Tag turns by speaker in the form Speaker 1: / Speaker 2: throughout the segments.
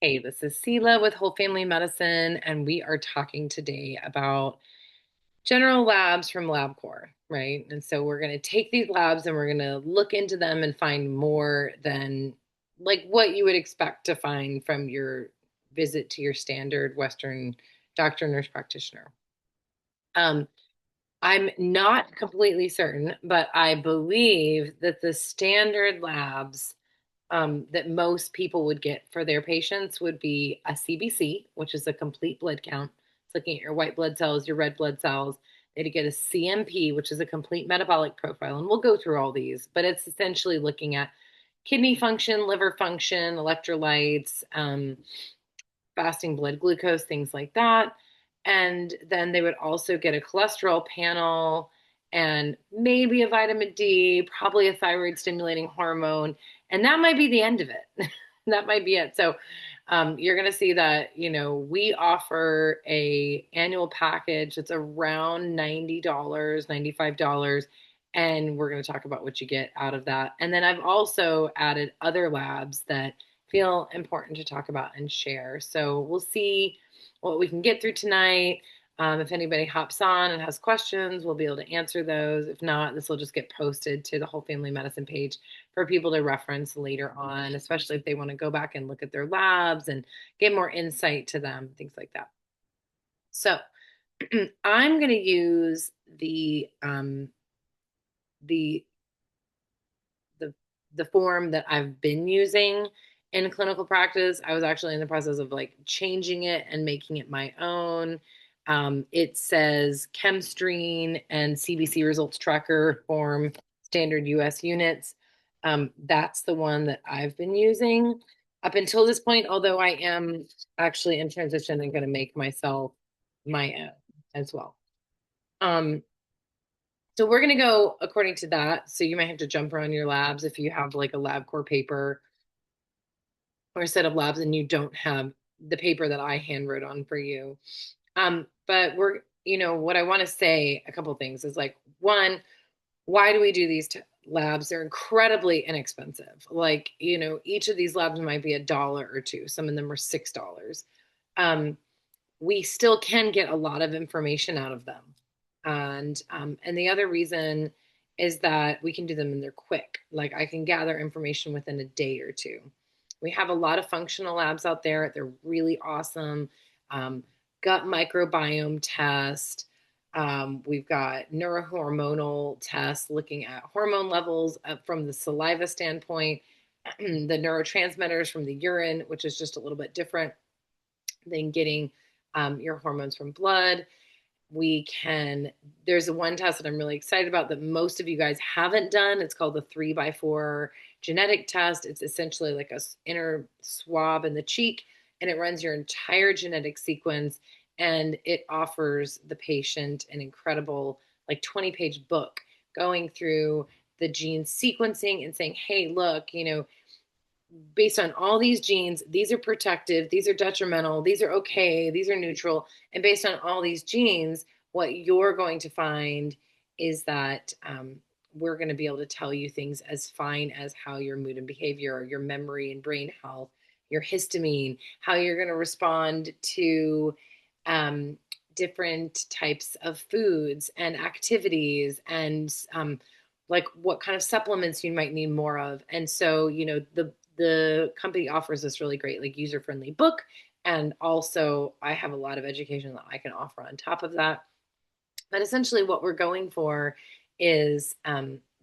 Speaker 1: Hey, this is Selah with Whole Family Medicine, and we are talking today about general labs from Labcorp, right? And so we're going to take these labs and we're going to look into them and find more than like what you would expect to find from your visit to your standard Western doctor, nurse practitioner. Um, I'm not completely certain, but I believe that the standard labs that most people would get for their patients would be a CBC, which is a complete blood count. It's looking at your white blood cells, your red blood cells. They'd get a CMP, which is a complete metabolic profile. And we'll go through all these, but it's essentially looking at kidney function, liver function, electrolytes, fasting blood glucose, things like that. And then they would also get a cholesterol panel and maybe a vitamin D, probably a thyroid stimulating hormone. And that might be the end of it. That might be it. So you're going to see that, we offer a annual package that's around $90, $95. And we're going to talk about what you get out of that. And then I've also added other labs that feel important to talk about and share. So we'll see what we can get through tonight. If anybody hops on and has questions, we'll be able to answer those. If not, this will just get posted to the Whole Family Medicine page for people to reference later on, especially if they want to go back and look at their labs and get more insight to them, things like that. So I'm going to use the the the form that I've been using in clinical practice. I was actually in the process of like changing it and making it my own. It says Chemstream and CBC results tracker form standard US units. That's the one that I've been using up until this point, although I am actually in transition and going to make myself my own as well. Um, so we're going to go according to that. So you might have to jump around your labs if you have like a Labcorp paper or a set of labs and you don't have the paper that I hand wrote on for you. But what I want to say a couple things is like, one, why do we do these labs? They're incredibly inexpensive. Like, each of these labs might be $1 or two. Some of them are $6. Um, we still can get a lot of information out of them. And the other reason is that we can do them and they're quick. Like I can gather information within a day or two. We have a lot of functional labs out there. They're really awesome. Gut microbiome test. We've got neurohormonal tests looking at hormone levels from the saliva standpoint, the neurotransmitters from the urine, which is just a little bit different than getting your hormones from blood. There's a one test that I'm really excited about that most of you guys haven't done. It's called the 3x4 genetic test. It's essentially like a inner swab in the cheek, and it runs your entire genetic sequence, and it offers the patient an incredible like 20-page book going through the gene sequencing and saying, hey, look, based on all these genes, these are protective, these are detrimental, these are okay, these are neutral. And based on all these genes, what you're going to find is that we're going to be able to tell you things as fine as how your mood and behavior, your memory and brain health, your histamine, how you're going to respond to um, different types of foods and activities and like what kind of supplements you might need more of. And so, the company offers this really great, like user friendly book. And also, I have a lot of education that I can offer on top of that. But essentially, what we're going for is,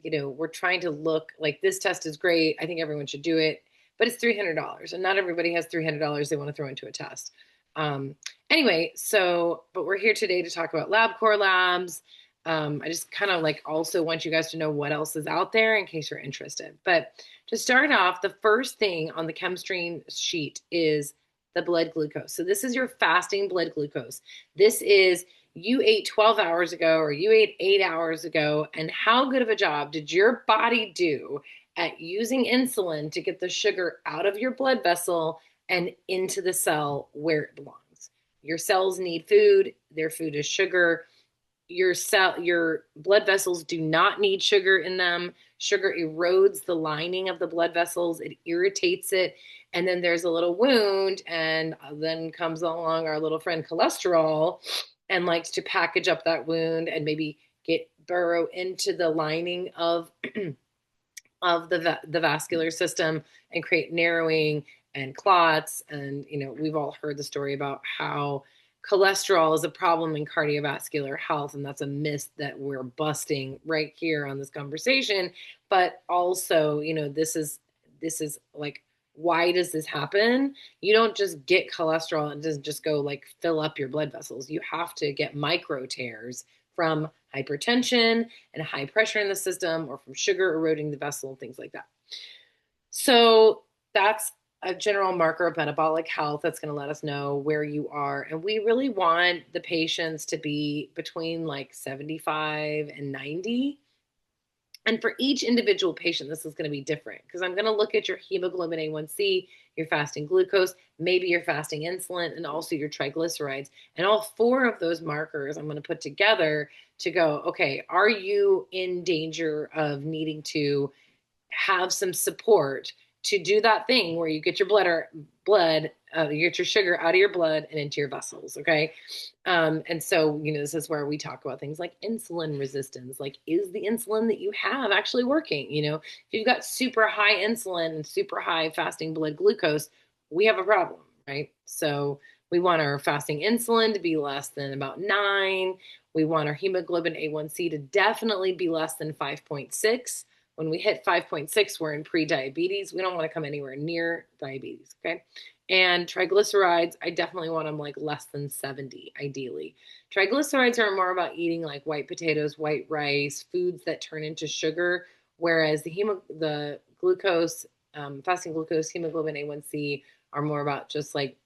Speaker 1: we're trying to look like this test is great. I think everyone should do it, but it's $300, and not everybody has $300 they want to throw into a test. Um, anyway, but we're here today to talk about LabCorp labs. I just kind of like also want you guys to know what else is out there in case you're interested. But to start off, the first thing on the Chemstream sheet is the blood glucose. So this is your fasting blood glucose. This is you ate 12 hours ago or you ate 8 hours ago, and how good of a job did your body do at using insulin to get the sugar out of your blood vessel and into the cell where it belongs? Your cells need food, their food is sugar. Your blood vessels do not need sugar in them. Sugar erodes the lining of the blood vessels, it irritates it, and then there's a little wound, and then comes along our little friend cholesterol and likes to package up that wound and maybe get burrow into the lining of of the vascular system and create narrowing and clots. And we've all heard the story about how cholesterol is a problem in cardiovascular health, and that's a myth that we're busting right here on this conversation. But also, this is like, why does this happen? You don't just get cholesterol and it doesn't just go like fill up your blood vessels. You have to get micro tears from hypertension and high pressure in the system, or from sugar eroding the vessel and things like that. So that's a general marker of metabolic health that's going to let us know where you are. And we really want the patients to be between like 75 and 90. And for each individual patient, this is going to be different, because I'm going to look at your hemoglobin A1C, your fasting glucose, maybe your fasting insulin, and also your triglycerides. And all four of those markers I'm going to put together to go, okay, are you in danger of needing to have some support to do that thing where you get your you get your sugar out of your blood and into your vessels, okay? And so, this is where we talk about things like insulin resistance. Like, is the insulin that you have actually working? If you've got super high insulin and super high fasting blood glucose, we have a problem, right? So we want our fasting insulin to be less than about 9. We want our hemoglobin A1C to definitely be less than 5.6. When we hit 5.6, we're in pre-diabetes. We don't want to come anywhere near diabetes, okay? And triglycerides, I definitely want them like less than 70, ideally. Triglycerides are more about eating like white potatoes, white rice, foods that turn into sugar, whereas the glucose, fasting glucose, hemoglobin A1C are more about just like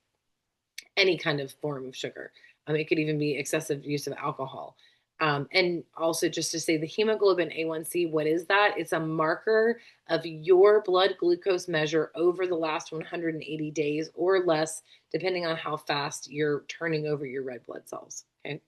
Speaker 1: any kind of form of sugar. It could even be excessive use of alcohol. And also, just to say, the hemoglobin A1C, what is that? It's a marker of your blood glucose measure over the last 180 days or less, depending on how fast you're turning over your red blood cells. Okay.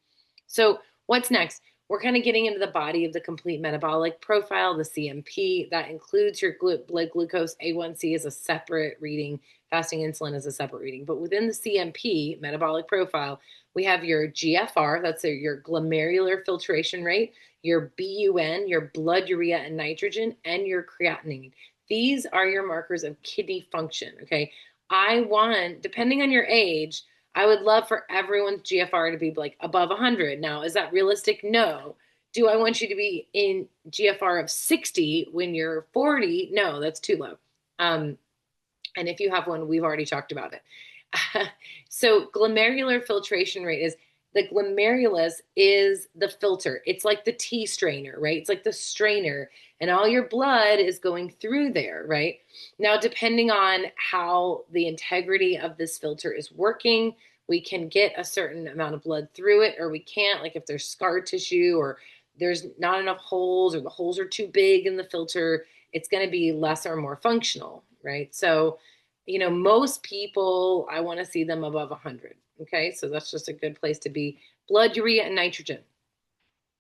Speaker 1: So what's next? We're kind of getting into the body of the complete metabolic profile, the CMP. That includes your blood glucose. A1C is a separate reading. Fasting insulin is a separate reading. But within the CMP, metabolic profile, we have your GFR, that's your glomerular filtration rate, your BUN, your blood urea and nitrogen, and your creatinine. These are your markers of kidney function, okay? Depending on your age, I would love for everyone's GFR to be like above 100. Now, is that realistic? No. Do I want you to be in GFR of 60 when you're 40? No, that's too low. And if you have one, we've already talked about it. So glomerular filtration rate is, the glomerulus is the filter. It's like the tea strainer, right? It's like the strainer, and all your blood is going through there, right? Now, depending on how the integrity of this filter is working, we can get a certain amount of blood through it, or we can't. Like if there's scar tissue, or there's not enough holes, or the holes are too big in the filter, it's going to be less or more functional, right? So most people, I want to see them above 100. Okay, so that's just a good place to be. Blood urea and nitrogen.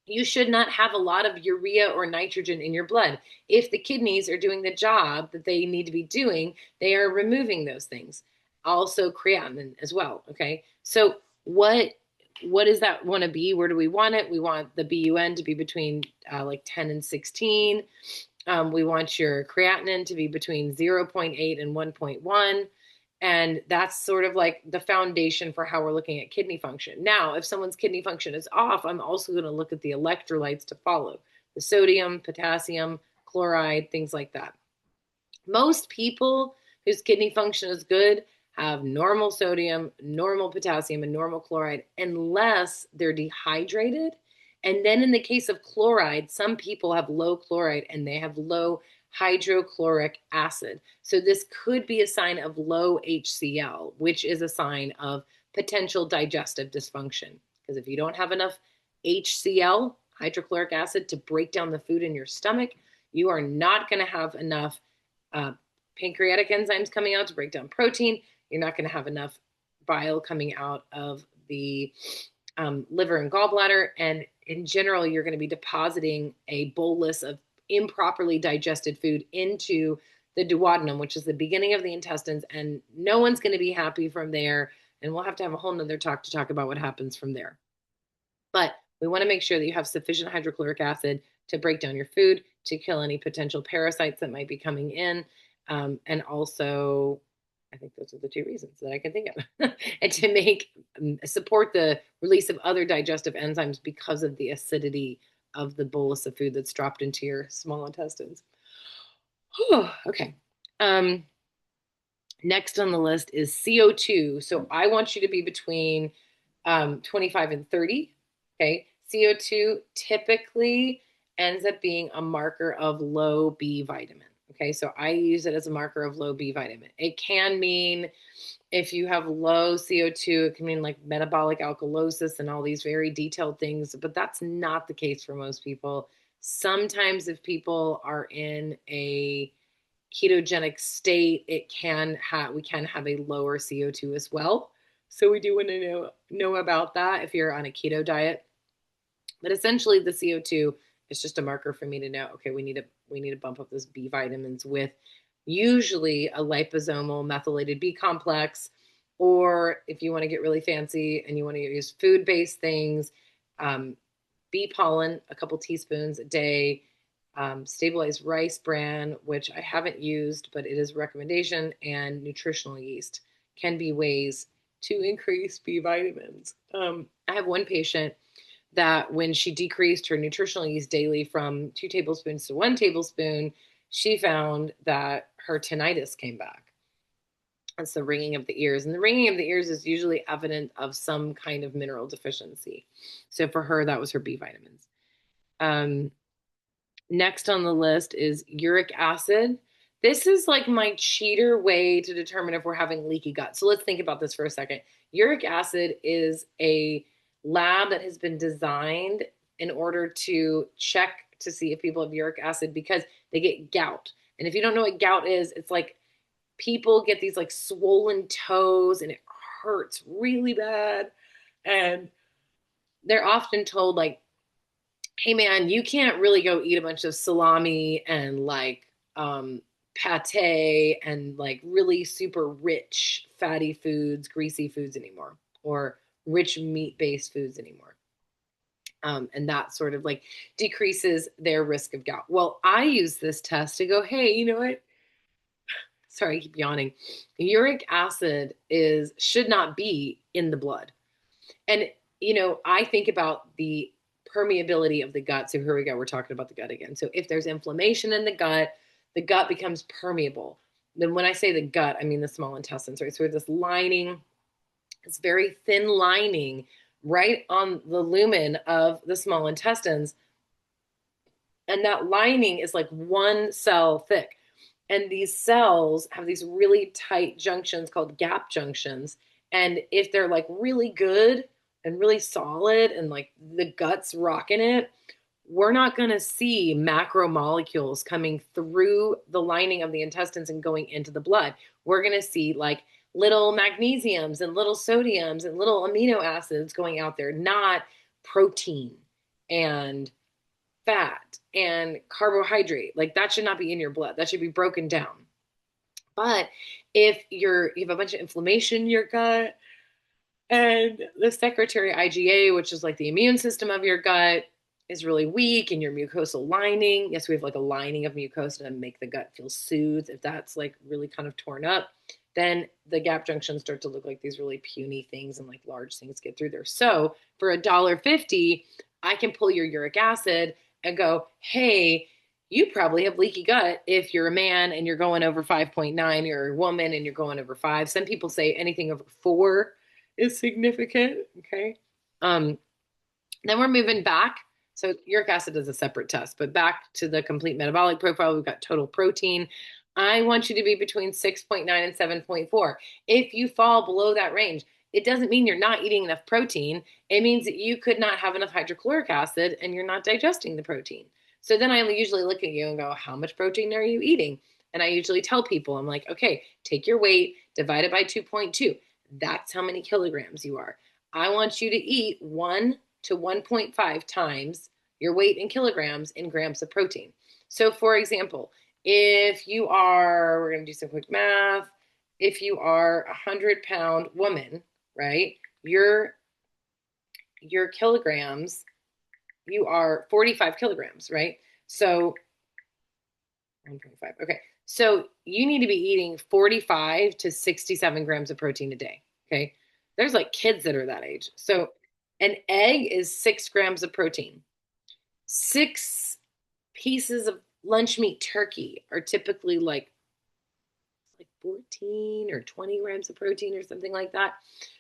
Speaker 1: You should not have a lot of urea or nitrogen in your blood. If the kidneys are doing the job that they need to be doing, they are removing those things. Also creatinine as well. Okay, so what does that want to be? Where do we want it? We want the BUN to be between like 10 and 16. We want your creatinine to be between 0.8 and 1.1. And that's sort of like the foundation for how we're looking at kidney function. Now, if someone's kidney function is off, I'm also going to look at the electrolytes to follow: the sodium, potassium, chloride, things like that. Most people whose kidney function is good have normal sodium, normal potassium, and normal chloride, unless they're dehydrated. And then in the case of chloride, some people have low chloride and they have low hydrochloric acid. So this could be a sign of low HCl, which is a sign of potential digestive dysfunction. Because if you don't have enough HCl, hydrochloric acid, to break down the food in your stomach, you are not going to have enough pancreatic enzymes coming out to break down protein. You're not going to have enough bile coming out of the liver and gallbladder. And in general, you're going to be depositing a bolus of improperly digested food into the duodenum, which is the beginning of the intestines, and no one's going to be happy from there. And we'll have to have a whole nother talk to talk about what happens from there. But we want to make sure that you have sufficient hydrochloric acid to break down your food, to kill any potential parasites that might be coming in. And also, I think those are the two reasons that I can think of. And to make support the release of other digestive enzymes because of the acidity of the bolus of food that's dropped into your small intestines. Okay. Next on the list is CO2. So I want you to be between 25 and 30. Okay. CO2 typically ends up being a marker of low B vitamin. Okay. So I use it as a marker of low B vitamin. It can mean if you have low CO2, it can mean like metabolic alkalosis and all these very detailed things, but that's not the case for most people. Sometimes if people are in a ketogenic state, we can have a lower CO2 as well. So we do want to know about that if you're on a keto diet. But essentially the CO2 is just a marker for me to know, okay, we need to bump up those B vitamins with usually a liposomal methylated B complex, or if you want to get really fancy and you want to use food-based things, bee pollen, a couple teaspoons a day, stabilized rice bran, which I haven't used, but it is a recommendation, and nutritional yeast can be ways to increase B vitamins. I have one patient that when she decreased her nutritional yeast daily from 2 tablespoons to 1 tablespoon, she found that her tinnitus came back. That's the ringing of the ears. And the ringing of the ears is usually evident of some kind of mineral deficiency. So for her, that was her B vitamins. Next on the list is uric acid. This is like my cheater way to determine if we're having leaky gut. So let's think about this for a second. Uric acid is a lab that has been designed in order to check to see if people have uric acid because they get gout. And if you don't know what gout is, it's like people get these like swollen toes and it hurts really bad. And they're often told like, hey man, you can't really go eat a bunch of salami and like pate and like really super rich fatty foods, greasy foods anymore, or rich meat-based foods anymore. And that sort of like decreases their risk of gout. Well, I use this test to go, hey, you know what? Sorry, I keep yawning. Uric acid should not be in the blood. And, I think about the permeability of the gut. So here we go. We're talking about the gut again. So if there's inflammation in the gut becomes permeable. Then when I say the gut, I mean the small intestines, right? So we have this lining, this very thin lining right on the lumen of the small intestines. And that lining is like one cell thick. And these cells have these really tight junctions called gap junctions. And if they're like really good and really solid and like the gut's rocking it, we're not going to see macromolecules coming through the lining of the intestines and going into the blood. We're going to see like little magnesiums and little sodiums and little amino acids going out there, not protein and fat and carbohydrate. Like that should not be in your blood. That should be broken down. But if you have a bunch of inflammation in your gut and the secretory IgA, which is like the immune system of your gut, is really weak and your mucosal lining. Yes, we have like a lining of mucosa to make the gut feel soothed. If that's like really kind of torn up, then the gap junctions start to look like these really puny things and like large things get through there. So for $1.50, I can pull your uric acid and go, hey, you probably have leaky gut if you're a man and you're going over 5.9, you're a woman and you're going over 5. Some people say anything over 4 is significant. Okay. Then we're moving back. So uric acid is a separate test, but back to the complete metabolic profile, we've got total protein. I want you to be between 6.9 and 7.4. If you fall below that range, it doesn't mean you're not eating enough protein. It means that you could not have enough hydrochloric acid and you're not digesting the protein. So then I usually look at you and go, how much protein are you eating? And I usually tell people, I'm like, okay, take your weight, divide it by 2.2. That's how many kilograms you are. I want you to eat 1 to 1.5 times your weight in kilograms in grams of protein. So for example, if you are, we're going to do some quick math. If you are 100-pound woman, right? Your kilograms, you are 45 kilograms, right? So 1.5. Okay. So you need to be eating 45 to 67 grams of protein a day. Okay. There's like kids that are that age. So an egg is 6 grams of protein. 6 pieces of lunch meat turkey are typically like 14 or 20 grams of protein or something like that.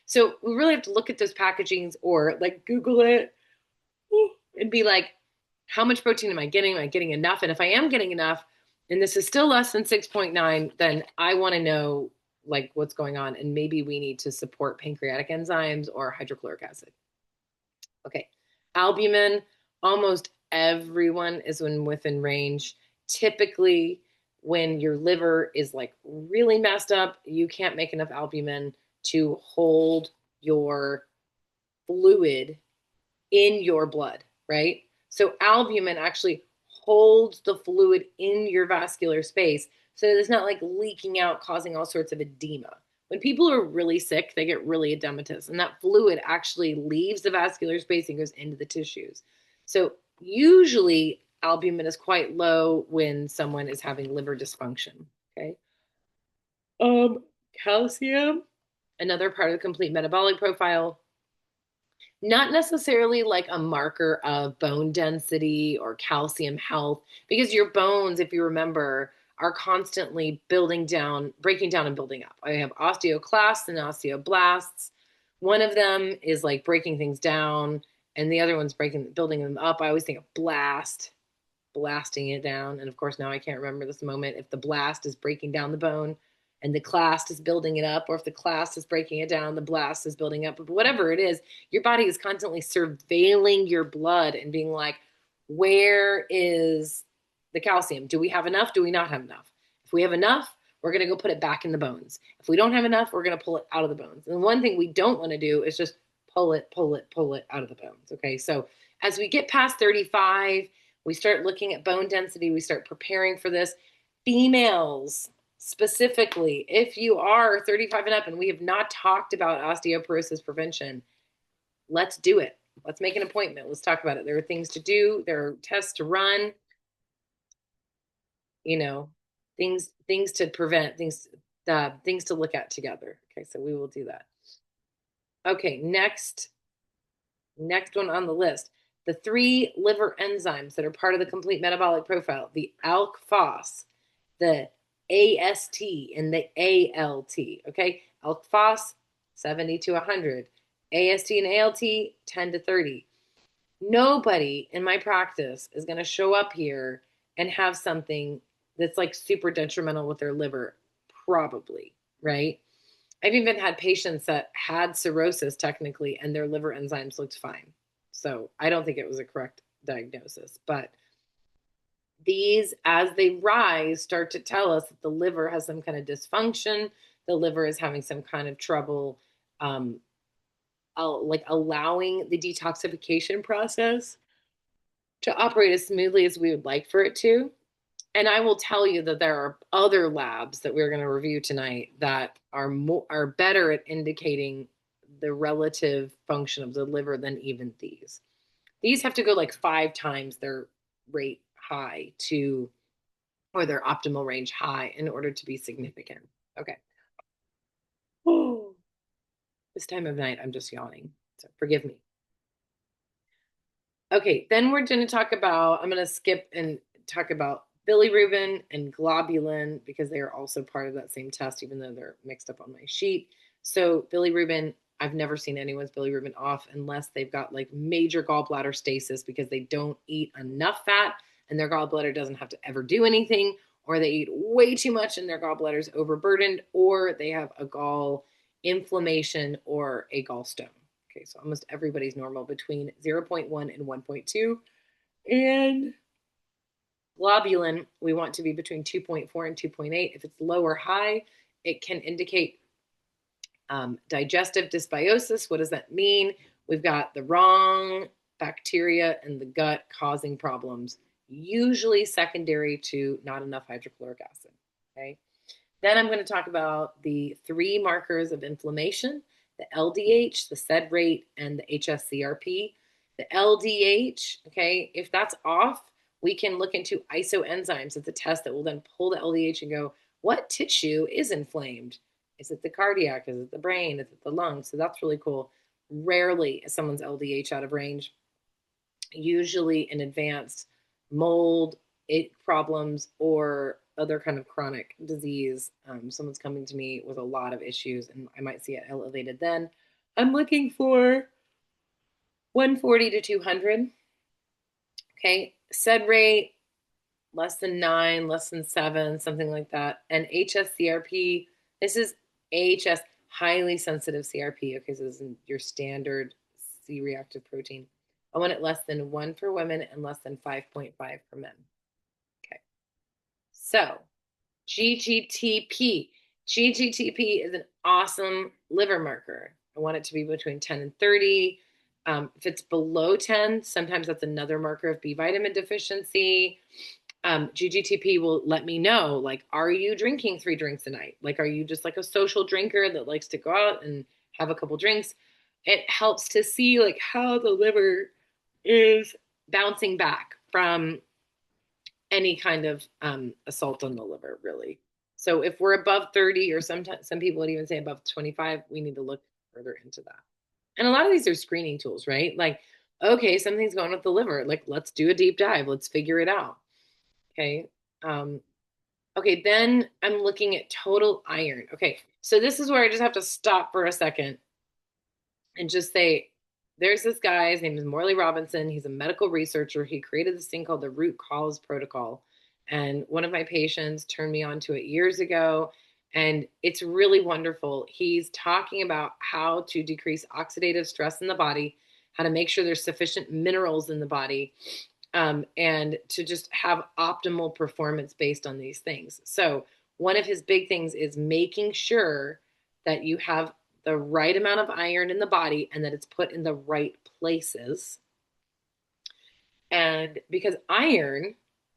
Speaker 1: So we really have to look at those packagings or like Google it and be like, how much protein am I getting? Am I getting enough? And if I am getting enough, and this is still less than 6.9, then I want to know like what's going on. And maybe we need to support pancreatic enzymes or hydrochloric acid. Okay. Albumin, almost everyone is within range. Typically, when your liver is like really messed up, you can't make enough albumin to hold your fluid in your blood, right? So albumin actually holds the fluid in your vascular space so that it's not like leaking out, causing all sorts of edema. When people are really sick, they get really edematous, and that fluid actually leaves the vascular space and goes into the tissues. So usually albumin is quite low when someone is having liver dysfunction. Okay. Calcium, another part of the complete metabolic profile, not necessarily like a marker of bone density or calcium health, because your bones, if you remember, are constantly building down, breaking down and building up. I have osteoclasts and osteoblasts. One of them is like breaking things down, and the other one's building them up. I always think of blasting it down. And of course, now I can't remember this moment if the blast is breaking down the bone and the clast is building it up, or if the clast is breaking it down, the blast is building up. But whatever it is, your body is constantly surveilling your blood and being like, where is the calcium? Do we have enough? Do we not have enough? If we have enough, we're going to go put it back in the bones. If we don't have enough, we're going to pull it out of the bones. And one thing we don't want to do is just pull it out of the bones. Okay. So as we get past 35, we start looking at bone density. We start preparing for this. Females, specifically, if you are 35 and up and we have not talked about osteoporosis prevention, let's do it. Let's make an appointment. Let's talk about it. There are things to do. There are tests to run, you know, things to prevent, things to look at together. Okay, so we will do that. Okay, next one on the list. The 3 liver enzymes that are part of the complete metabolic profile, the ALK phos, the AST, and the ALT. Okay, ALK phos 70 to 100, AST and ALT 10 to 30. Nobody in my practice is going to show up here and have something that's like super detrimental with their liver, probably, right? I've even had patients that had cirrhosis technically, and their liver enzymes looked fine. So I don't think it was a correct diagnosis. But these, as they rise, start to tell us that the liver has some kind of dysfunction. The liver is having some kind of trouble, like allowing the detoxification process to operate as smoothly as we would like for it to. And I will tell you that there are other labs that we're going to review tonight that are better at indicating the relative function of the liver than even these. These have to go like 5 times their rate high to, or their optimal range high, in order to be significant. Okay. Oh, this time of night, I'm just yawning. So forgive me. Okay, then we're going to talk about, I'm going to skip and talk about bilirubin and globulin because they are also part of that same test, even though they're mixed up on my sheet. So bilirubin, I've never seen anyone's bilirubin off unless they've got like major gallbladder stasis because they don't eat enough fat and their gallbladder doesn't have to ever do anything, or they eat way too much and their gallbladder is overburdened, or they have a gall inflammation or a gallstone. Okay, so almost everybody's normal between 0.1 and 1.2. And globulin, we want to be between 2.4 and 2.8. If it's low or high, it can indicate digestive dysbiosis. What does that mean? We've got the wrong bacteria in the gut causing problems, usually secondary to not enough hydrochloric acid. Okay. Then I'm going to talk about the three markers of inflammation: the LDH, the SED rate, and the HSCRP. The LDH, okay, if that's off, we can look into isoenzymes. It's a test that will then pull the LDH and go, what tissue is inflamed? Is it the cardiac? Is it the brain? Is it the lungs? So that's really cool. Rarely is someone's LDH out of range. Usually in advanced mold problems or other kind of chronic disease. Someone's coming to me with a lot of issues and I might see it elevated then. I'm looking for 140 to 200. Okay. SED rate, less than 9, less than 7, something like that. And HSCRP, this is AHS, highly sensitive CRP. Okay. So this is your standard C reactive protein. I want it less than 1 for women and less than 5.5 for men. Okay. So GGTP. GGTP is an awesome liver marker. I want it to be between 10 and 30. If it's below 10, sometimes that's another marker of B vitamin deficiency. GGTP will let me know, like, are you drinking 3 drinks a night? Like, are you just like a social drinker that likes to go out and have a couple drinks? It helps to see like how the liver is bouncing back from any kind of assault on the liver, really. So if we're above 30, or sometimes some people would even say above 25, we need to look further into that. And a lot of these are screening tools, right? Like, okay, something's going with the liver. Like, let's do a deep dive. Let's figure it out. Okay. Okay, then I'm looking at total iron. Okay, so this is where I just have to stop for a second and just say, there's this guy, his name is Morley Robinson. He's a medical researcher. He created this thing called the root cause protocol. And one of my patients turned me on to it years ago. And it's really wonderful. He's talking about how to decrease oxidative stress in the body, how to make sure there's sufficient minerals in the body, and to just have optimal performance based on these things. So one of his big things is making sure that you have the right amount of iron in the body and that it's put in the right places. And because iron,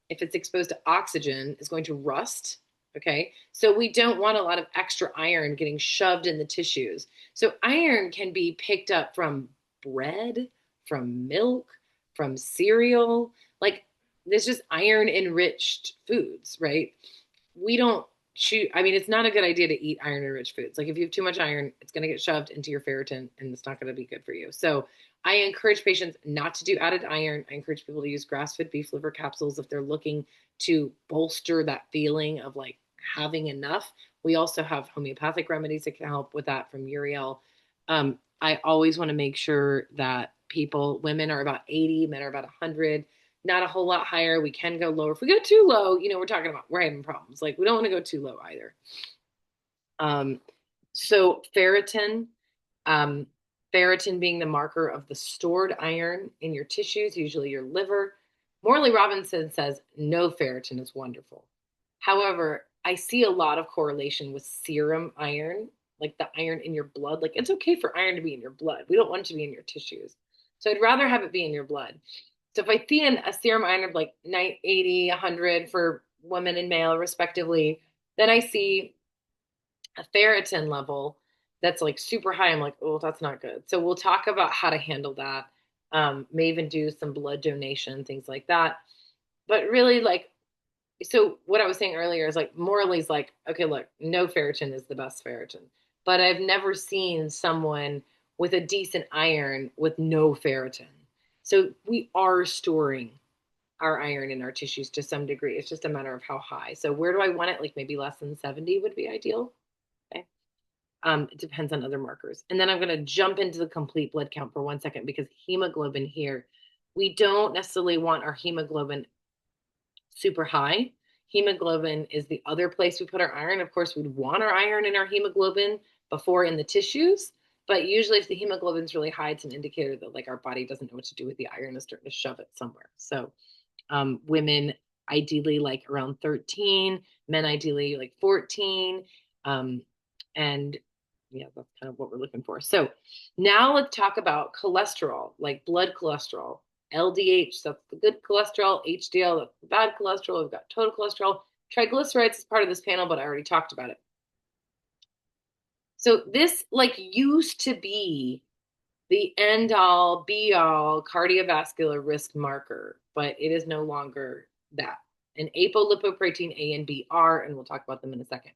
Speaker 1: if it's exposed to oxygen, is going to rust. Okay. So we don't want a lot of extra iron getting shoved in the tissues. So iron can be picked up from bread, from milk, from cereal. Like, there's just iron enriched foods, right? We don't shoot. I mean, it's not a good idea to eat iron enriched foods. Like, if you have too much iron, it's going to get shoved into your ferritin and it's not going to be good for you. So I encourage patients not to do added iron. I encourage people to use grass-fed beef liver capsules if they're looking to bolster that feeling of like having enough. We also have homeopathic remedies that can help with that from Uriel. I always want to make sure that women are about 80, men are about 100, not a whole lot higher. We can go lower. If we go too low, we're having problems. Like, we don't want to go too low either. So ferritin, ferritin being the marker of the stored iron in your tissues, usually your liver. Morley Robinson says no ferritin is wonderful. However, I see a lot of correlation with serum iron, like the iron in your blood. Like, it's okay for iron to be in your blood. We don't want it to be in your tissues. So I'd rather have it be in your blood. So if I see a serum iron of like 80, 100 for women and male respectively, then I see a ferritin level that's like super high. I'm like, oh, that's not good. So we'll talk about how to handle that. May even do some blood donation, things like that. But really, like, so what I was saying earlier is like, Morley's like, okay, look, no ferritin is the best ferritin. But I've never seen someone with a decent iron with no ferritin. So we are storing our iron in our tissues to some degree. It's just a matter of how high. So where do I want it? Like, maybe less than 70 would be ideal. Okay. It depends on other markers. And then I'm going to jump into the complete blood count for 1 second, because hemoglobin here, we don't necessarily want our hemoglobin super high. Hemoglobin is the other place we put our iron. Of course, we'd want our iron in our hemoglobin before in the tissues, but usually if the hemoglobin is really high, it's an indicator that like our body doesn't know what to do with the iron and is starting to shove it somewhere. So women ideally like around 13, men ideally like 14. And yeah, that's kind of what we're looking for. So now let's talk about cholesterol, like blood cholesterol, LDH, that's the good cholesterol. HDL, that's the bad cholesterol. We've got total cholesterol. Triglycerides is part of this panel, but I already talked about it. So this like used to be the end all be all cardiovascular risk marker, but it is no longer that. And apolipoprotein A and B are, and we'll talk about them in a second.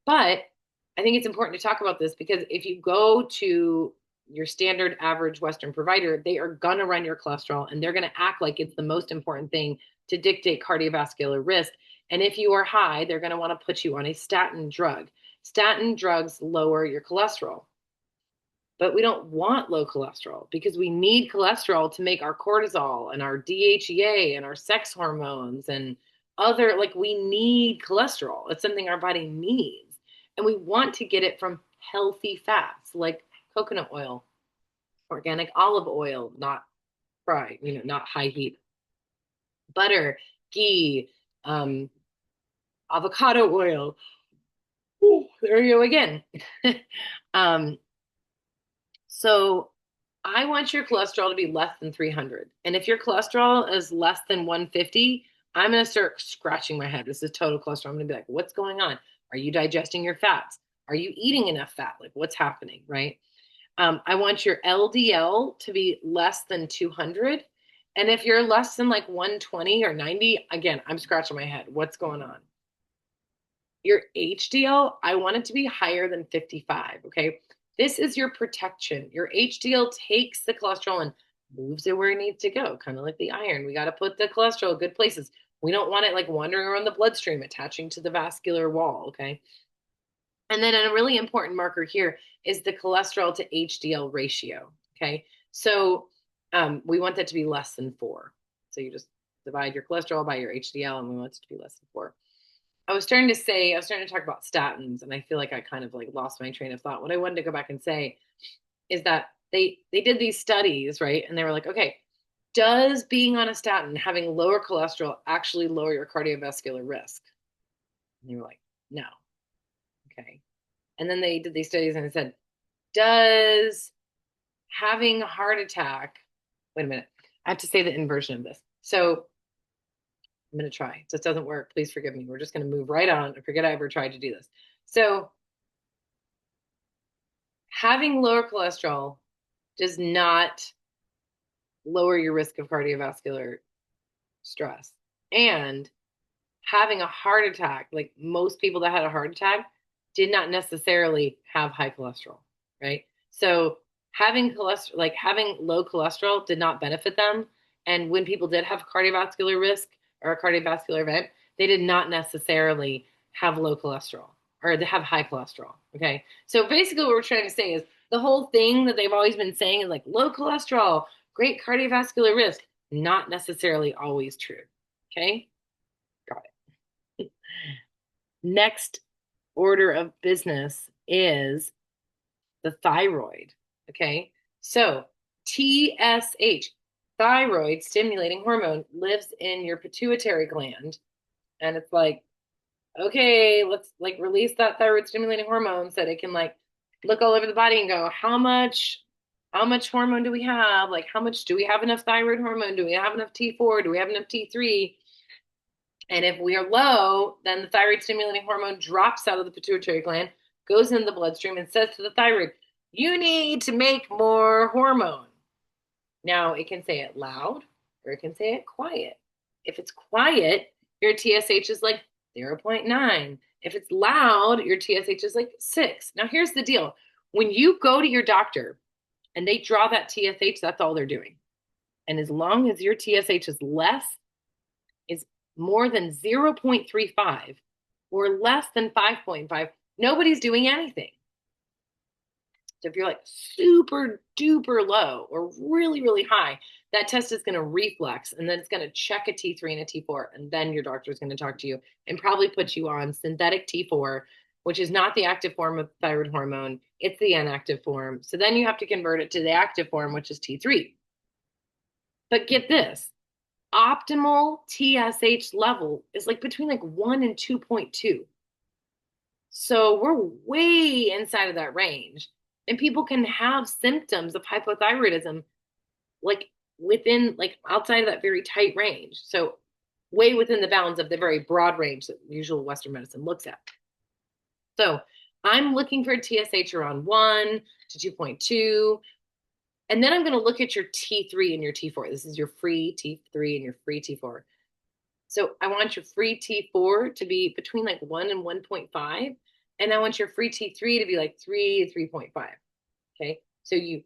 Speaker 1: But I think it's important to talk about this because if you go to your standard average Western provider, they are going to run your cholesterol and they're going to act like it's the most important thing to dictate cardiovascular risk. And if you are high, they're going to want to put you on a statin drug. Statin drugs lower your cholesterol. But we don't want low cholesterol because we need cholesterol to make our cortisol and our DHEA and our sex hormones and other, like we need cholesterol. It's something our body needs. And we want to get it from healthy fats like coconut oil, organic olive oil, not fried, not high heat, butter, ghee, avocado oil. Ooh, there you go again. So I want your cholesterol to be less than 300. And if your cholesterol is less than 150, I'm going to start scratching my head. This is total cholesterol. I'm going to be like, what's going on? Are you digesting your fats? Are you eating enough fat? Like what's happening, right? I want your LDL to be less than 200. And if you're less than like 120 or 90, again, I'm scratching my head. What's going on? Your HDL, I want it to be higher than 55, okay? This is your protection. Your HDL takes the cholesterol and moves it where it needs to go, kind of like the iron. We got to put the cholesterol in good places. We don't want it like wandering around the bloodstream, attaching to the vascular wall, okay? And then a really important marker here is the cholesterol to HDL ratio, okay? So we want that to be less than 4. So you just divide your cholesterol by your HDL, and we want it to be less than 4. I was starting to talk about statins, and I feel like I kind of like lost my train of thought. What I wanted to go back and say is that they did these studies, right? And they were like, okay, does being on a statin, having lower cholesterol, actually lower your cardiovascular risk? And you were like, no. Okay. And then they did these studies and it said, does having a heart attack, wait a minute, I have to say the inversion of this. So I'm going to try. This doesn't work. Please forgive me. We're just going to move right on. I forget I ever tried to do this. So having lower cholesterol does not lower your risk of cardiovascular stress. And having a heart attack, like most people that had a heart attack, did not necessarily have high cholesterol, right? So having cholesterol, like having low cholesterol did not benefit them. And when people did have cardiovascular risk or a cardiovascular event, they did not necessarily have low cholesterol or they have high cholesterol. Okay. So basically what we're trying to say is the whole thing that they've always been saying is like low cholesterol, great cardiovascular risk, not necessarily always true. Okay. Got it. Next order of business is the thyroid. Okay. So TSH, thyroid stimulating hormone, lives in your pituitary gland. And it's like, okay, let's like release that thyroid stimulating hormone so that it can like look all over the body and go, how much hormone do we have? Like, how much do we have enough thyroid hormone? Do we have enough T4? Do we have enough T3? And if we are low, then the thyroid stimulating hormone drops out of the pituitary gland, goes into the bloodstream, and says to the thyroid, you need to make more hormone. Now, it can say it loud or it can say it quiet. If it's quiet, your TSH is like 0.9. If it's loud, your TSH is like 6. Now, here's the deal. When you go to your doctor and they draw that TSH, that's all they're doing. And as long as your TSH is more than 0.35 or less than 5.5, nobody's doing anything. So if you're like super duper low or really, really high, that test is going to reflex and then it's going to check a T3 and a T4. And then your doctor is going to talk to you and probably put you on synthetic T4, which is not the active form of thyroid hormone. It's the inactive form. So then you have to convert it to the active form, which is T3. But get this, optimal TSH level is like between like 1 and 2.2. So we're way inside of that range. And people can have symptoms of hypothyroidism like within, like outside of that very tight range. So way within the bounds of the very broad range that usual Western medicine looks at. So I'm looking for a TSH around 1 to 2.2. And then I'm going to look at your T3 and your T4. This is your free T3 and your free T4. So I want your free T4 to be between like 1 and 1.5. And I want your free T3 to be like 3 to 3.5. Okay. So the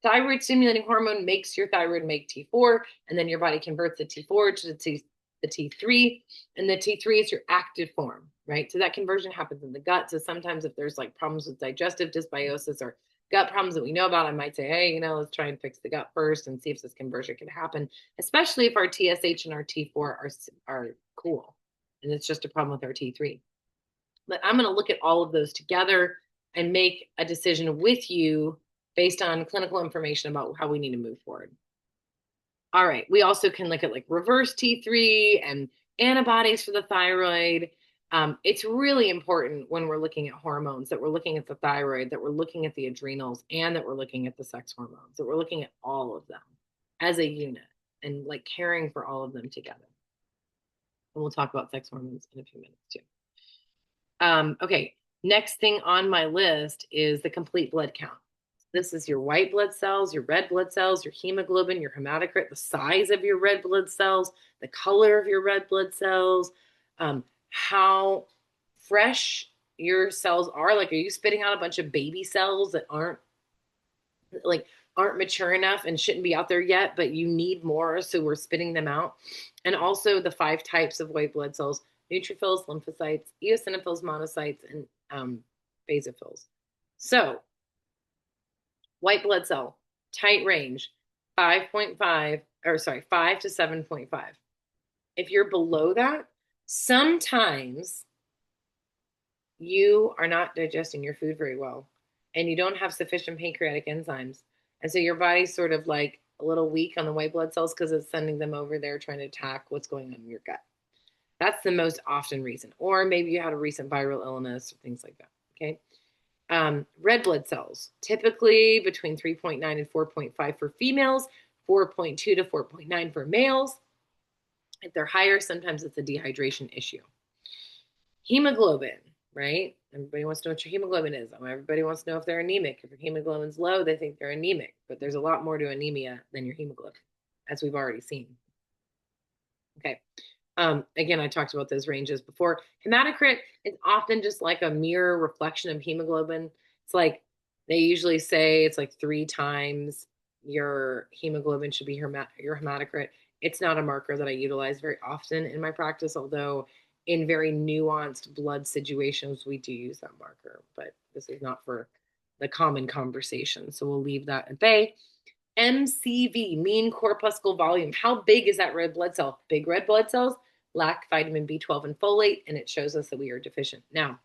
Speaker 1: thyroid stimulating hormone makes your thyroid make T4, and then your body converts the T4 to the T3, and the T3 is your active form, right? So that conversion happens in the gut. So sometimes if there's like problems with digestive dysbiosis or gut problems that we know about, I might say, hey, let's try and fix the gut first and see if this conversion can happen, especially if our TSH and our T4 are cool, and it's just a problem with our T3. But I'm going to look at all of those together and make a decision with you based on clinical information about how we need to move forward. All right. We also can look at like reverse T3 and antibodies for the thyroid. It's really important when we're looking at hormones that we're looking at the thyroid, that we're looking at the adrenals, and that we're looking at the sex hormones, that we're looking at all of them as a unit and like caring for all of them together. And we'll talk about sex hormones in a few minutes too. Okay, next thing on my list is the complete blood count. This is your white blood cells, your red blood cells, your hemoglobin, your hematocrit, the size of your red blood cells, the color of your red blood cells, how fresh your cells are. Like, are you spitting out a bunch of baby cells that aren't mature enough and shouldn't be out there yet, but you need more, so we're spitting them out? And also the 5 types of white blood cells: neutrophils, lymphocytes, eosinophils, monocytes, and basophils. So white blood cell, tight range, 5.5, or sorry, 5 to 7.5. If you're below that, sometimes you are not digesting your food very well and you don't have sufficient pancreatic enzymes. And so your body's sort of like a little weak on the white blood cells because it's sending them over there trying to attack what's going on in your gut. That's the most often reason. Or maybe you had a recent viral illness or things like that. Okay. Red blood cells, typically between 3.9 and 4.5 for females, 4.2 to 4.9 for males. If they're higher, sometimes it's a dehydration issue. Hemoglobin, right? Everybody wants to know what your hemoglobin is. Everybody wants to know if they're anemic. If your hemoglobin's low, they think they're anemic. But there's a lot more to anemia than your hemoglobin, as we've already seen. Okay. Again, I talked about those ranges before. Hematocrit is often just like a mirror reflection of hemoglobin. It's like they usually say it's like 3 times your hemoglobin should be your hematocrit. It's not a marker that I utilize very often in my practice, although in very nuanced blood situations, we do use that marker. But this is not for the common conversation, so we'll leave that at bay. MCV, mean corpuscle volume. How big is that red blood cell? Big red blood cells lack vitamin B12 and folate, and it shows us that we are deficient. Now,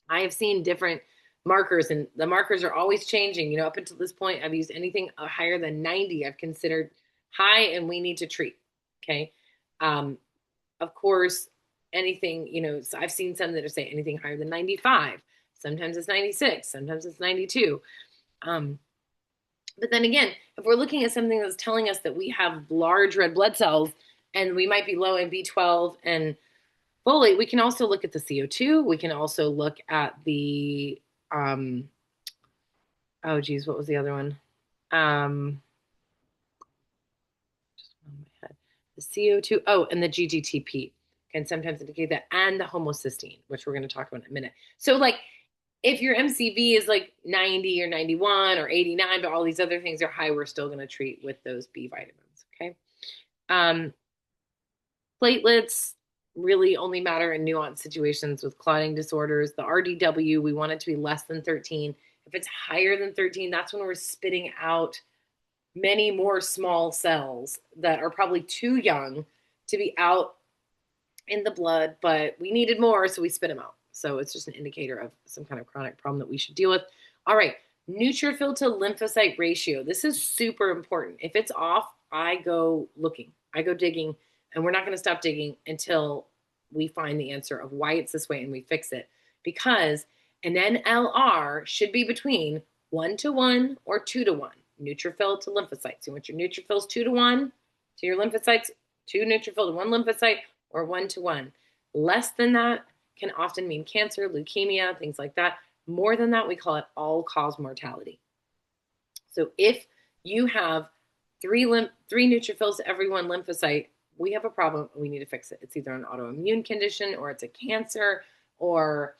Speaker 1: I have seen different markers, and the markers are always changing. Up until this point, I've used anything higher than 90. I've considered high, and we need to treat. Okay. Of course, anything, so I've seen some that are saying anything higher than 95. Sometimes it's 96. Sometimes it's 92. But then again, if we're looking at something that's telling us that we have large red blood cells and we might be low in B12 and folate, we can also look at the CO2. We can also look at the, what was the other one? Just on my head. The CO2, and the GGTP can sometimes indicate that, and the homocysteine, which we're going to talk about in a minute. So like, if your MCV is like 90 or 91 or 89, but all these other things are high, we're still going to treat with those B vitamins, okay? Platelets really only matter in nuanced situations with clotting disorders. The RDW, we want it to be less than 13. If it's higher than 13, that's when we're spitting out many more small cells that are probably too young to be out in the blood, but we needed more, so we spit them out. So it's just an indicator of some kind of chronic problem that we should deal with. All right, neutrophil to lymphocyte ratio. This is super important. If it's off, I go looking, I go digging, and we're not going to stop digging until we find the answer of why it's this way and we fix it. Because an NLR should be between 1 to 1 or 2 to 1. neutrophil to lymphocytes. You want your neutrophils 2-to-1 to your lymphocytes, 2 neutrophil to 1 lymphocyte, or 1-to-1. Less than that can often mean cancer, leukemia, things like that. More than that, we call it all-cause mortality. So if you have three neutrophils to every 1 lymphocyte, we have a problem. We need to fix it. It's either an autoimmune condition, or it's a cancer, or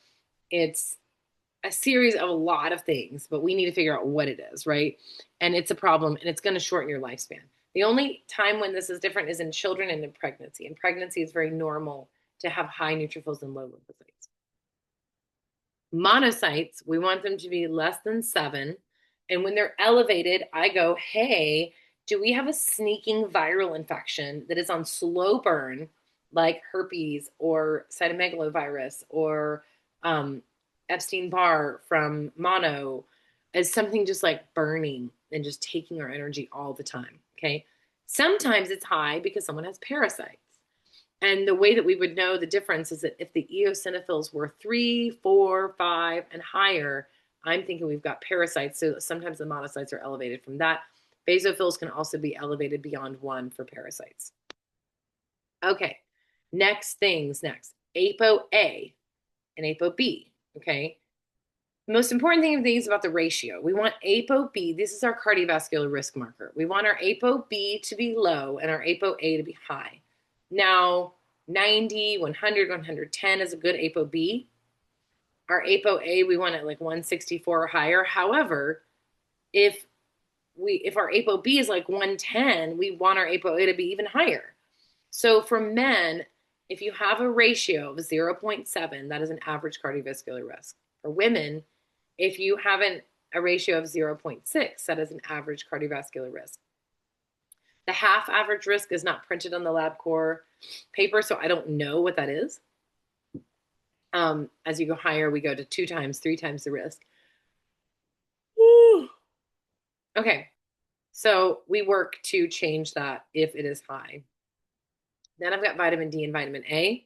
Speaker 1: it's a series of a lot of things, but we need to figure out what it is, right? And it's a problem, and it's going to shorten your lifespan. The only time when this is different is in children and in pregnancy. In pregnancy, it's very normal to have high neutrophils and low lymphocytes. Monocytes, we want them to be less than 7. And when they're elevated, I go, hey, do we have a sneaking viral infection that is on slow burn, like herpes or cytomegalovirus or Epstein-Barr from mono, as something just like burning and just taking our energy all the time, okay? Sometimes it's high because someone has parasites. And the way that we would know the difference is that if the eosinophils were 3, 4, 5, and higher, I'm thinking we've got parasites. So sometimes the monocytes are elevated from that. Basophils can also be elevated beyond 1 for parasites. Okay, next. ApoA and ApoB, okay? The most important thing of these is about the ratio. We want ApoB, this is our cardiovascular risk marker. We want our ApoB to be low and our ApoA to be high. Now, 90, 100, 110 is a good ApoB. Our ApoA, we want it like 164 or higher. However, if our ApoB is like 110, we want our ApoA to be even higher. So for men, if you have a ratio of 0.7, that is an average cardiovascular risk. For women, if you have a ratio of 0.6, that is an average cardiovascular risk. The half average risk is not printed on the Labcorp paper, so I don't know what that is. As you go higher, we go to 2 times, 3 times the risk. Woo. Okay, so we work to change that if it is high. Then I've got vitamin D and vitamin A.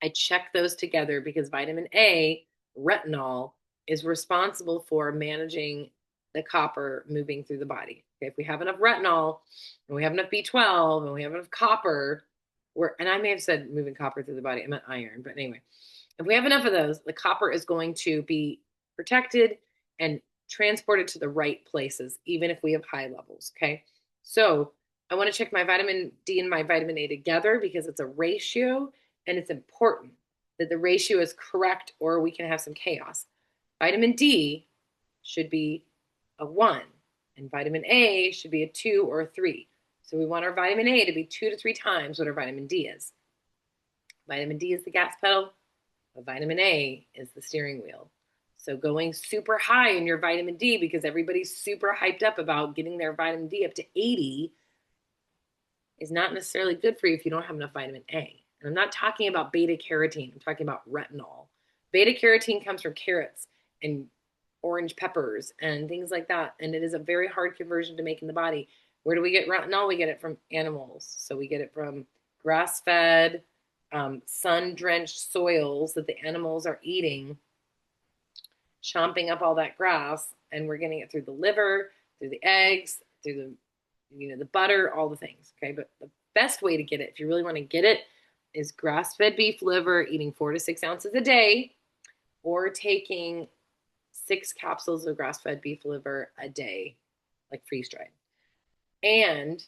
Speaker 1: I check those together because vitamin A, retinol, is responsible for managing the copper moving through the body. Okay, if we have enough retinol and we have enough B12 and we have enough copper, and I may have said moving copper through the body, I meant iron, but anyway, if we have enough of those, the copper is going to be protected and transported to the right places, even if we have high levels, okay? So I want to check my vitamin D and my vitamin A together because it's a ratio, and it's important that the ratio is correct or we can have some chaos. Vitamin D should be a 1, and vitamin A should be a 2 or a 3. So we want our vitamin A to be 2 to 3 times what our vitamin D is. Vitamin D is the gas pedal, but vitamin A is the steering wheel. So going super high in your vitamin D because everybody's super hyped up about getting their vitamin D up to 80 is not necessarily good for you if you don't have enough vitamin A. And I'm not talking about beta carotene. I'm talking about retinol. Beta carotene comes from carrots and orange peppers and things like that. And it is a very hard conversion to make in the body. Where do we get retinol? We get it from animals. So we get it from grass-fed, sun-drenched soils that the animals are eating, chomping up all that grass, and we're getting it through the liver, through the eggs, through the butter, all the things. Okay, but the best way to get it, if you really want to get it, is grass-fed beef liver, eating 4 to 6 ounces a day, or taking 6 capsules of grass-fed beef liver a day, like freeze-dried. And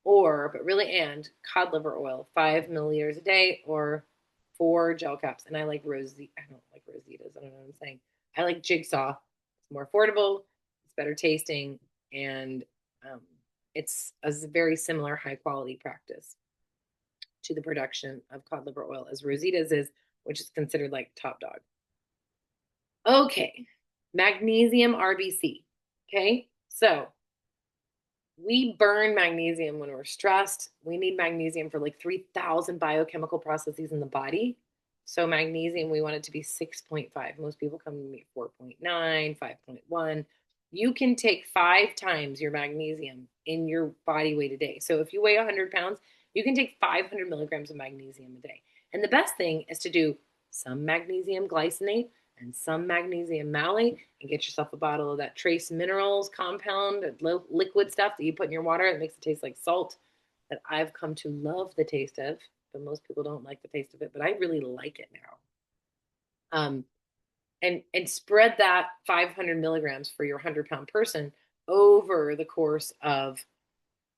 Speaker 1: cod liver oil, 5 milliliters a day, or 4 gel caps. And I like I don't like Rositas. I don't know what I'm saying. I like Jigsaw. It's more affordable, it's better tasting, and it's a very similar high quality practice to the production of cod liver oil as Rositas is, which is considered like top dog. Okay, magnesium RBC. Okay, so we burn magnesium when we're stressed. We need magnesium for like 3,000 biochemical processes in the body. So magnesium, we want it to be 6.5. Most people come to me 4.9, 5.1. You can take 5 times your magnesium in your body weight a day. So if you weigh 100 pounds, you can take 500 milligrams of magnesium a day. And the best thing is to do some magnesium glycinate and some magnesium malate, and get yourself a bottle of that trace minerals compound, liquid stuff that you put in your water that makes it taste like salt, that I've come to love the taste of. But most people don't like the taste of it, but I really like it now. Um, and spread that 500 milligrams for your 100-pound person over the course of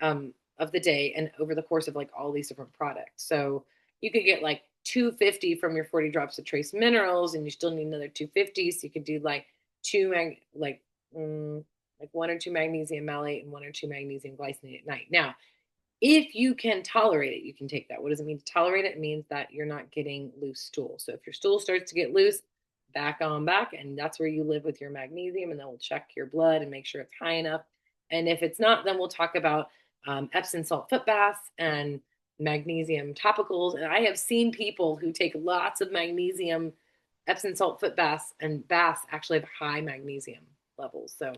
Speaker 1: the day and over the course of like all these different products. So you could get like 250 from your 40 drops of trace minerals, and you still need another 250. So you could do like like one or two magnesium malate and one or two magnesium glycinate at night. Now, if you can tolerate it, you can take that. What does it mean to tolerate it? It means that you're not getting loose stool. So if your stool starts to get loose, back on back, and that's where you live with your magnesium, and then we'll check your blood and make sure it's high enough. And if it's not, then we'll talk about Epsom salt foot baths and magnesium topicals. And I have seen people who take lots of magnesium Epsom salt foot baths, and baths actually have high magnesium levels. So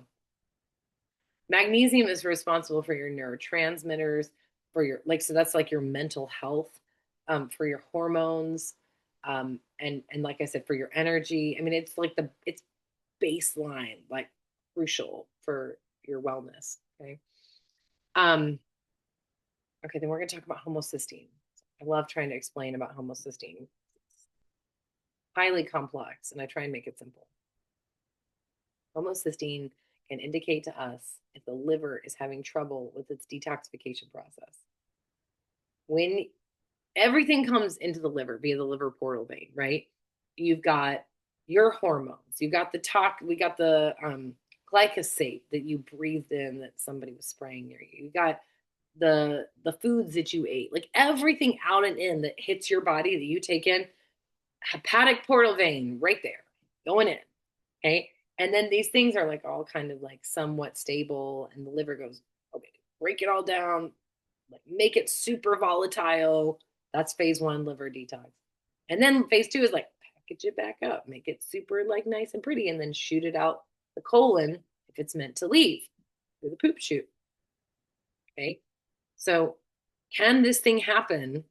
Speaker 1: magnesium is responsible for your neurotransmitters, for your like, so that's like your mental health, for your hormones, and like I said, for your energy. I mean, it's like it's baseline, like crucial for your wellness. Okay. Um, okay, then we're gonna talk about homocysteine. I love trying to explain about homocysteine. It's highly complex, and I try and make it simple. Homocysteine can indicate to us if the liver is having trouble with its detoxification process. When everything comes into the liver via the liver portal vein, right? You've got your hormones, you got the we got the glyphosate that you breathed in that somebody was spraying near you. You got the foods that you ate, like everything out and in that hits your body that you take in, hepatic portal vein right there, going in. Okay. And then these things are like all kind of like somewhat stable, and the liver goes, okay, break it all down, like make it super volatile. That's phase one, liver detox. And then phase two is like package it back up, make it super like nice and pretty, and then shoot it out the colon if it's meant to leave through the poop chute. Okay. So can this thing happen?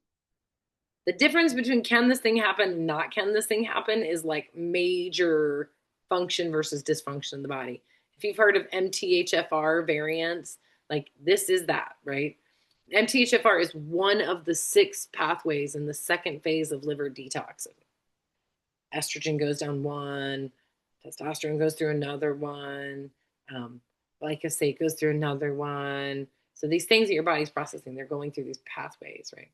Speaker 1: The difference between can this thing happen and not can this thing happen is like major function versus dysfunction in the body. If you've heard of MTHFR variants, like this is that, right? MTHFR is one of the 6 pathways in the second phase of liver detox. Estrogen goes down one, testosterone goes through another one, glyphosate goes through another one. So these things that your body's processing, they're going through these pathways, right?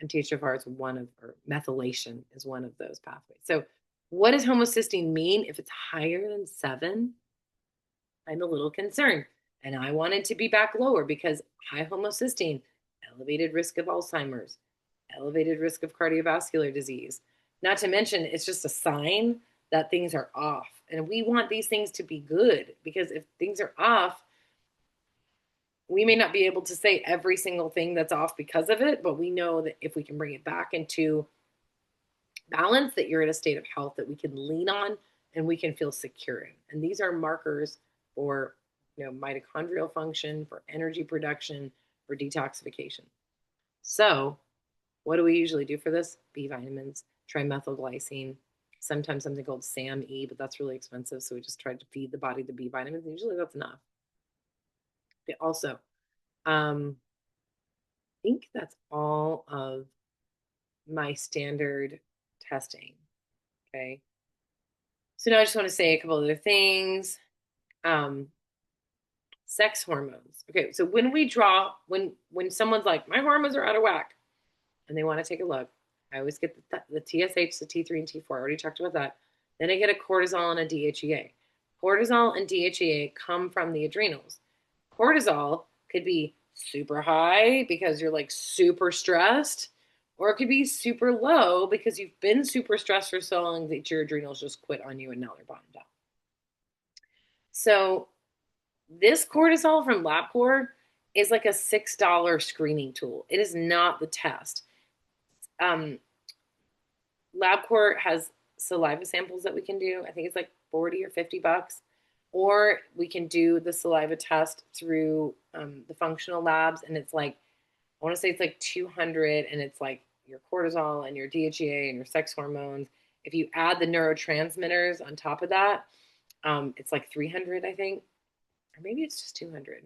Speaker 1: MTHFR is one of, or methylation is one of those pathways. So what does homocysteine mean? If it's higher than 7, I'm a little concerned. And I want it to be back lower because high homocysteine, elevated risk of Alzheimer's, elevated risk of cardiovascular disease. Not to mention, it's just a sign that things are off. And we want these things to be good, because if things are off, we may not be able to say every single thing that's off because of it, but we know that if we can bring it back into balance, that you're in a state of health that we can lean on and we can feel secure in. And these are markers for, mitochondrial function, for energy production, for detoxification. So what do we usually do for this? B vitamins, trimethylglycine, sometimes something called SAMe, but that's really expensive. So we just tried to feed the body the B vitamins. Usually that's enough. But also, I think that's all of my standard testing. Okay. So now I just want to say a couple other things. Sex hormones. Okay. So when someone's like, my hormones are out of whack, and they want to take a look, I always get the TSH, the T3 and T4. I already talked about that. Then I get a cortisol and a DHEA. Cortisol and DHEA come from the adrenals. Cortisol could be super high because you're like super stressed, or it could be super low because you've been super stressed for so long that your adrenals just quit on you and now they're bottomed out. So this cortisol from Labcorp is like a $6 screening tool. It is not the test. Labcorp has saliva samples that we can do. I think it's like 40 or $50. Or we can do the saliva test through the functional labs, and it's like, I want to say it's like 200, and it's like your cortisol and your DHEA and your sex hormones, If you add the neurotransmitters on top of that, it's like 300, I think, or maybe it's just 200.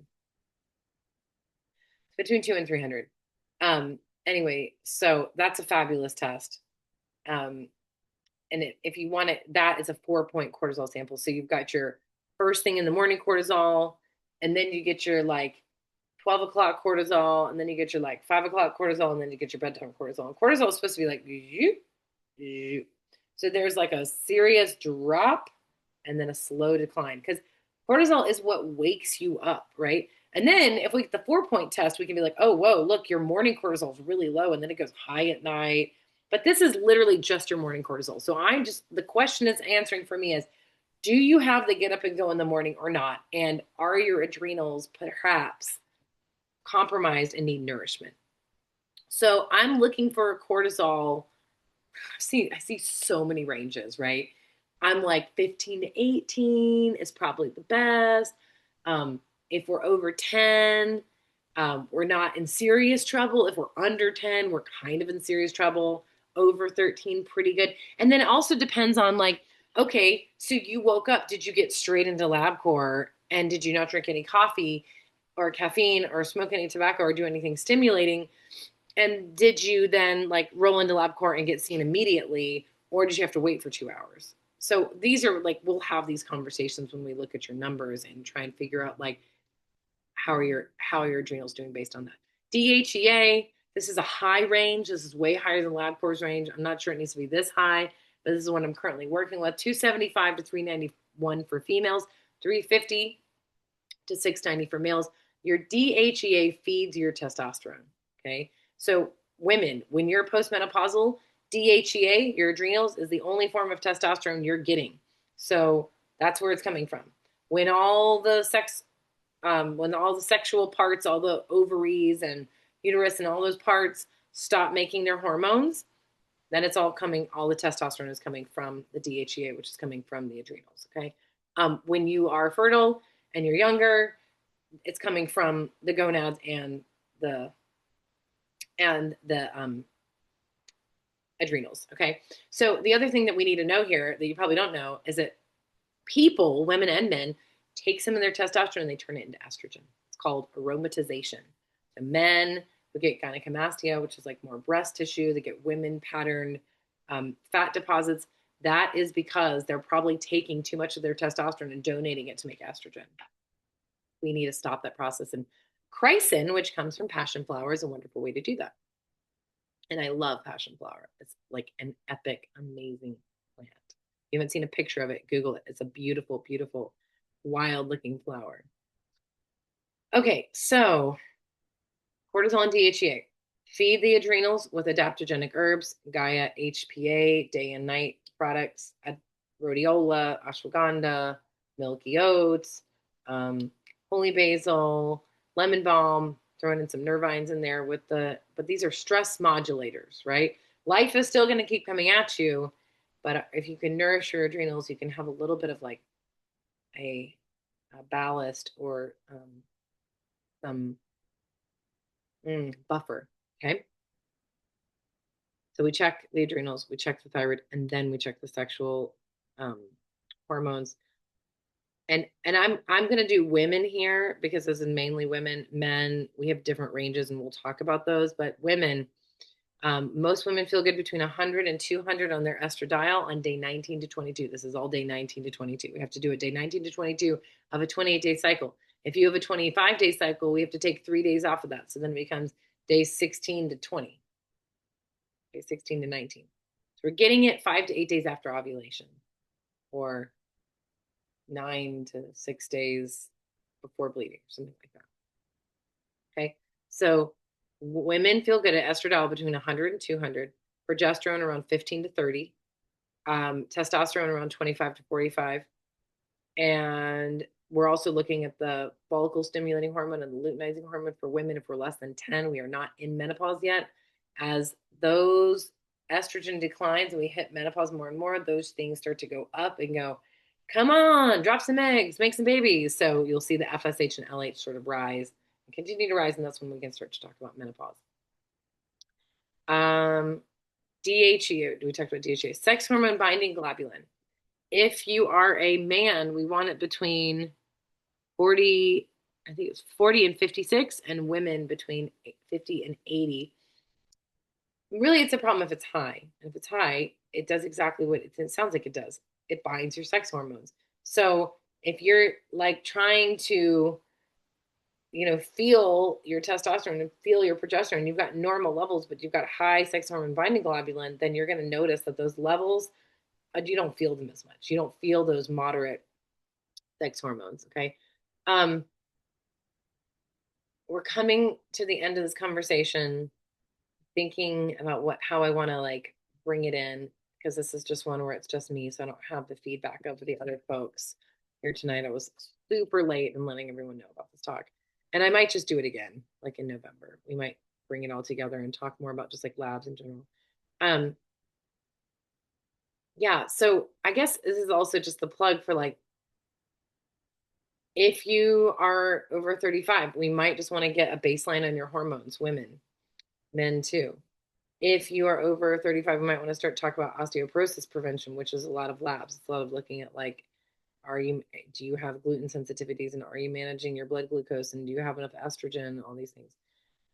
Speaker 1: Between 2 and 300. Um, anyway, so that's a fabulous test. Um, and if you want it, that is a 4-point cortisol sample. So you've got your first thing in the morning cortisol, and then you get your like 12 o'clock cortisol, and then you get your like 5 o'clock cortisol, and then you get your bedtime cortisol. And cortisol is supposed to be like, so there's like a serious drop and then a slow decline because cortisol is what wakes you up, right? And then if we get the 4-point test, we can be like, oh, whoa, look, your morning cortisol is really low, and then it goes high at night. But this is literally just your morning cortisol. So the question is answering for me is, do you have the get up and go in the morning or not? And are your adrenals perhaps compromised and need nourishment? So I'm looking for a cortisol. I see so many ranges, right? I'm like 15 to 18 is probably the best. If we're over 10, we're not in serious trouble. If we're under 10, we're kind of in serious trouble. Over 13, pretty good. And then it also depends on like, okay, so you woke up, did you get straight into Labcorp and did you not drink any coffee or caffeine or smoke any tobacco or do anything stimulating? And did you then like roll into Labcorp and get seen immediately, or did you have to wait for 2 hours? So these are like, we'll have these conversations when we look at your numbers and try and figure out like how your adrenals doing based on that. DHEA, this is a high range. This is way higher than Labcorp's range. I'm not sure it needs to be this high, but this is what I'm currently working with. 275 to 391 for females, 350 to 690 for males. Your DHEA feeds your testosterone. Okay. So women, when you're postmenopausal, DHEA, your adrenals, is the only form of testosterone you're getting. So that's where it's coming from. When all the sexual parts, all the ovaries and uterus and all those parts stop making their hormones, then it's all the testosterone is coming from the DHEA, which is coming from the adrenals. Okay. When you are fertile and you're younger, it's coming from the gonads and the adrenals. Okay. So the other thing that we need to know here that you probably don't know is that people, women and men, take some of their testosterone and they turn it into estrogen. It's called aromatization. The men who get gynecomastia, which is like more breast tissue, they get women patterned fat deposits. That is because they're probably taking too much of their testosterone and donating it to make estrogen. We need to stop that process. And chrysin, which comes from passion flower, is a wonderful way to do that. And I love passion flower. It's like an epic, amazing plant. If you haven't seen a picture of it, Google it. It's a beautiful, beautiful, wild looking flower. Okay, so cortisol and DHEA. Feed the adrenals with adaptogenic herbs, Gaia HPA, day and night products, rhodiola, ashwagandha, milky oats, holy basil, lemon balm, throwing in some nervines in there but these are stress modulators, right? Life is still going to keep coming at you, but if you can nourish your adrenals, you can have a little bit of like a ballast or some buffer. Okay. So we check the adrenals, we check the thyroid, and then we check the sexual hormones. And I'm going to do women here because this is mainly women. Men, we have different ranges and we'll talk about those. But women, most women feel good between 100 and 200 on their estradiol on day 19 to 22. This is all day 19 to 22. We have to do it day 19 to 22 of a 28-day cycle. If you have a 25-day cycle, we have to take 3 days off of that. So then it becomes day 16 to 20, day 16 to 19. So we're getting it 5 to 8 days after ovulation, or 9 to 6 days before bleeding, or something like that. Okay. So women feel good at estradiol between 100 and 200, progesterone around 15 to 30, testosterone around 25 to 45. And we're also looking at the follicle stimulating hormone and the luteinizing hormone for women. If we're less than 10, we are not in menopause yet. As those estrogen declines and we hit menopause more and more, those things start to go up and go, come on, drop some eggs, make some babies. So you'll see the FSH and LH sort of rise and continue to rise. And that's when we can start to talk about menopause. DHEA, we talked about DHEA, sex hormone binding globulin. If you are a man, we want it between 40, I think it's 40 and 56, and women between 50 and 80. Really, it's a problem if it's high. If it's high, it does exactly what it sounds like it does. It binds your sex hormones. So if you're like trying to, feel your testosterone and feel your progesterone, you've got normal levels, but you've got high sex hormone binding globulin, then you're going to notice that those levels, you don't feel them as much. You don't feel those moderate sex hormones. Okay. Um, we're coming to the end of this conversation, thinking about how I want to like bring it in, because this is just one where it's just me, so I don't have the feedback of the other folks here tonight. I was super late in letting everyone know about this talk, and I might just do it again, like in November. We might bring it all together and talk more about just like labs in general. Um, yeah. So I guess this is also just the plug for like, if you are over 35, we might just want to get a baseline on your hormones, women, men too. If you are over 35, we might want to start talking about osteoporosis prevention, which is a lot of labs. It's a lot of looking at like, do you have gluten sensitivities, and are you managing your blood glucose, and do you have enough estrogen, all these things.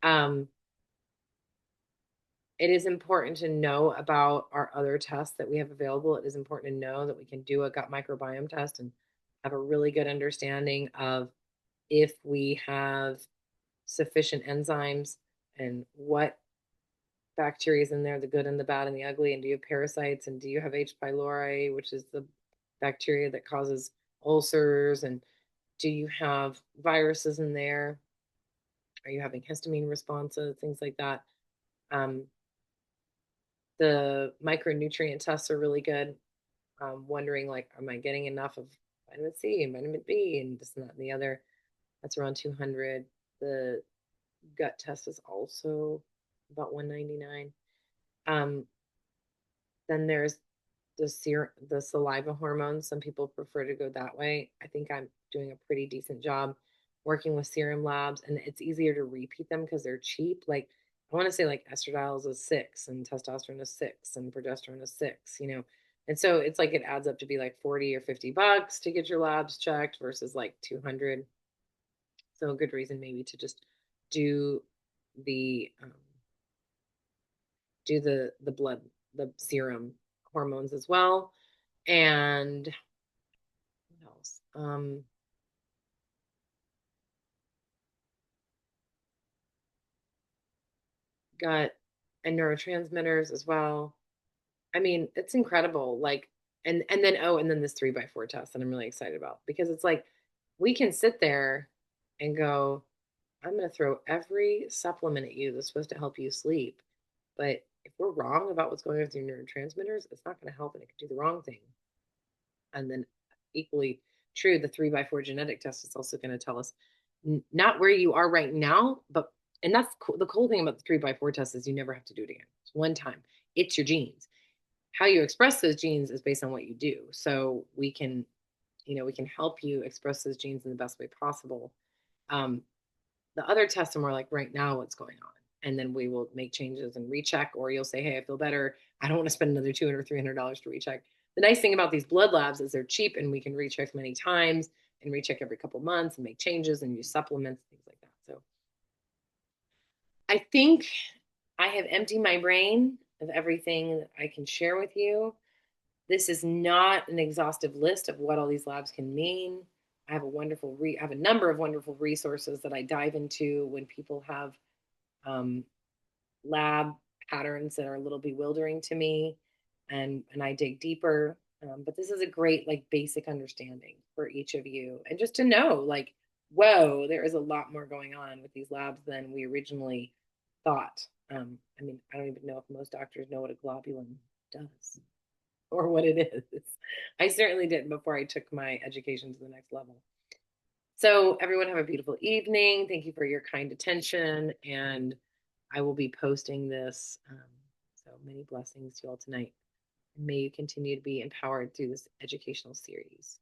Speaker 1: Um, it is important to know about our other tests that we have available. It is important to know that we can do a gut microbiome test and have a really good understanding of if we have sufficient enzymes and what bacteria is in there, the good and the bad and the ugly, and do you have parasites, and do you have H. pylori, which is the bacteria that causes ulcers, and do you have viruses in there? Are you having histamine responses, things like that? Um, the micronutrient tests are really good. Wondering like, am I getting enough of vitamin C and vitamin B and this and that and the other? That's around 200. The gut test is also about 199. Then there's the saliva hormones. Some people prefer to go that way. I think I'm doing a pretty decent job working with serum labs, and it's easier to repeat them because they're cheap. Like, I want to say like estradiol is 6 and testosterone is 6 and progesterone is 6. And so it's like it adds up to be like 40 or $50 to get your labs checked versus like 200. So a good reason maybe to just do the blood, the serum hormones as well. And what else? Gut and neurotransmitters as well. I mean, it's incredible. Like, and then this 3x4 test that I'm really excited about, because it's like we can sit there and go, I'm going to throw every supplement at you that's supposed to help you sleep. But if we're wrong about what's going on with your neurotransmitters, it's not going to help, and it could do the wrong thing. And then equally true, the 3x4 genetic test is also going to tell us not where you are right now, but, and that's cool. The cool thing about the 3x4 test is you never have to do it again. It's one time. It's your genes. How you express those genes is based on what you do. So we can help you express those genes in the best way possible. Um, the other tests are more like right now, what's going on. And then we will make changes and recheck, or you'll say, hey, I feel better. I don't want to spend another $200 or $300 to recheck. The nice thing about these blood labs is they're cheap, and we can recheck many times and recheck every couple months and make changes and use supplements, things like that. So I think I have emptied my brain of everything that I can share with you. This is not an exhaustive list of what all these labs can mean. I have a number of wonderful resources that I dive into when people have um, lab patterns that are a little bewildering to me, and I dig deeper. But this is a great like basic understanding for each of you, and just to know like, whoa, there is a lot more going on with these labs than we originally thought. I mean, I don't even know if most doctors know what a globulin does or what it is. I certainly didn't before I took my education to the next level. So everyone have a beautiful evening. Thank you for your kind attention, and I will be posting this. So many blessings to you all tonight. And may you continue to be empowered through this educational series.